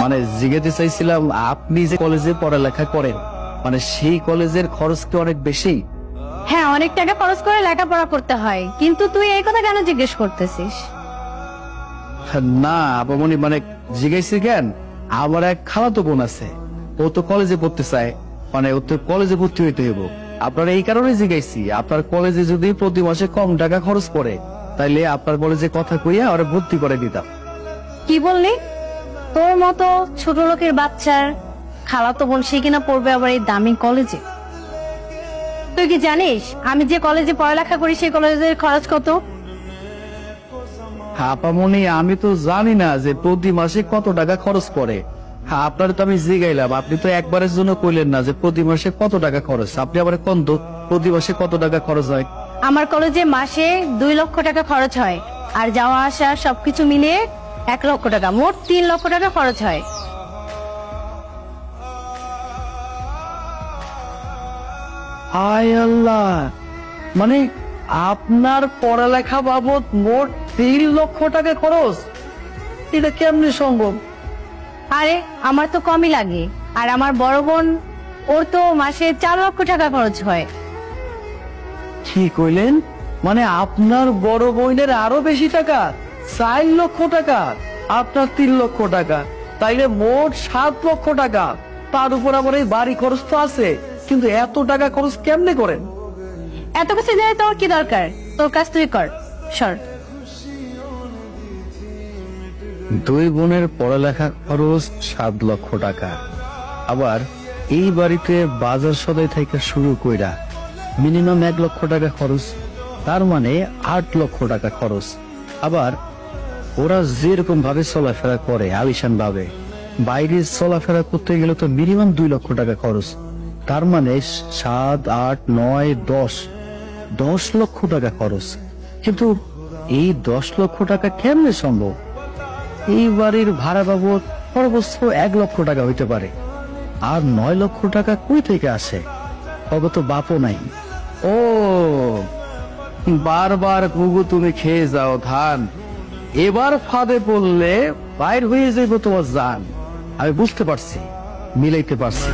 মানে জিজ্ঞাসা চাইছিলাম আপনি যে কলেজে পড়ালেখা করেন মানে সেই কলেজের খরচ কি অনেক বেশি? হ্যাঁ, অনেক টাকা খরচ করে লেখাপড়া করতে হয়, কিন্তু তুই এই কথা কেন জিজ্ঞেস করতেছিস? না আপামনি মানে জিজ্ঞাসা কেন, আমার এক খালাতো বোন আছে, ও তো কলেজে পড়তে চায়, মানে ও তো কলেজে ভর্তি হইতে হইব। আপনার এই কারণে জিজ্ঞাসি, আপনার কলেজে যদি প্রতি মাসে কম টাকা খরচ করে তাইলে আপনার কলেজে কথা কইয়া ওরা ভর্তি করে দিতাম। কি বললি? তোর মতো ছোট লোকের বাচ্চার খালাতো বোন সে কিনা পড়বে আবার এই দামি কলেজে? তুই কি জানিস আমি যে কলেজে পড়ালেখা করি সেই কলেজের খরচ কত? আপামনি আমি তো জানি না যে প্রতি মাসে কত টাকা খরচ করে। হ্যাঁ আপনার তো আমি জিগাইলাম, আপনি তো একবারের জন্য কইলেন না যে প্রতি মাসে কত টাকা খরচ। আপনি আবার কোন তো প্রতি মাসে কত টাকা খরচ হয়? আমার কলেজে মাসে 2 লক্ষ টাকা খরচ হয়, আর যাওয়া আসা সবকিছু মিলিয়ে 1 লক্ষ টাকা, মোট 3 লক্ষ টাকা খরচ হয়। হায় আল্লাহ, মানে আপনার পড়ালেখা বাবদ মোট 3 লক্ষ টাকা খরচ? এটা কেমনে সম্ভব? আরে আমার তো কমই লাগে, আর আমার বড় বোন ওর তো মাসে 4 লক্ষ টাকা খরচ হয়। কি কইলেন? মানে আপনার বড় বোনের আরো বেশি টাকা, 4 লক্ষ টাকা, আপনার 3 লক্ষ টাকা, তাইলে মোট 7 লক্ষ টাকা। তার উপর আবার এই বাড়ি খরচ তো আছে, কিন্তু এত টাকা খরচ কেমনে করেন? এত কিছু জেনে তোর কি দরকার? তোর কাজ তুই কর, সর। 2 বোনের পড়ালেখা খরচ 7 লক্ষ টাকা, আবার এই বাড়িতে বাজার সদাই থেকে শুরু কইরা মিনিমাম 1 লক্ষ টাকা খরচ, তার মানে 8 লক্ষ টাকা খরচ। আবার ওরা যেরকম ভাবে চলাফেরা করে আলিশান ভাবে, বাইরে চলাফেরা করতে গেলে তো মিনিমাম 2 লক্ষ টাকা খরচ, তার মানে 7, 8, 9, 10 লক্ষ টাকা খরচ। কিন্তু এই 10 লক্ষ টাকা কেমনে সম্ভব? এই বাড়ির ভাড়া বাবদ সর্বোচ্চ 1 লক্ষ টাকা হইতে পারে, আর 9 লক্ষ টাকা কই থেকে আসে? অগত বাপও নাই। ও বারবার গুগু তুমি খেয়ে যাও ধান, এবার ফাঁদে পড়লে বাইর হয়ে যাইব তোমার জান। আমি বুঝতে পারছি, মিলাইতে পারছি।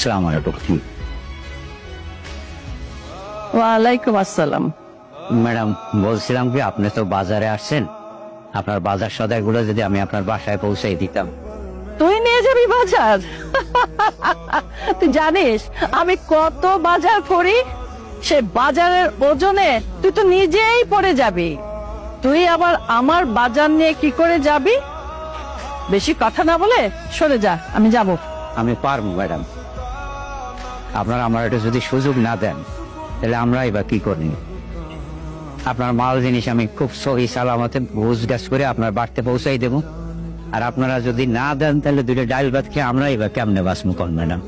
আসসালামু আলাইকুম। ওয়ালাইকুম আসসালাম। ম্যাডাম বলছিলাম কি, আপনি তো বাজারে আসছেন, আপনার বাজার সদাই গুলো যদি আমি আপনার বাসায় পৌঁছাই দিতাম। তুই নিয়ে যাবি বাজার? তুই জানিস আমি কত বাজার করি? সে বাজারের ওজনে তুই তো নিজেই পড়ে যাবি। তুই আবার আমার বাজার নিয়ে কি করে যাবি? বেশি কথা না বলে সরে যা, আমি যাব। আমি পারবো ম্যাডাম, আপনারা আমার এটা যদি সুযোগ না দেন তাহলে আমরাই বা কি করি? আপনার মাল জিনিস আমি খুব সহি সালামতে ঘুষ গাছ করে আপনার বাড়িতে পৌঁছাই দেবো, আর আপনারা যদি না দেন তাহলে 2টা ডাল ভাত খেয়ে আমরাই বা কেমনে বাঁচবো কোন ম্যাডাম?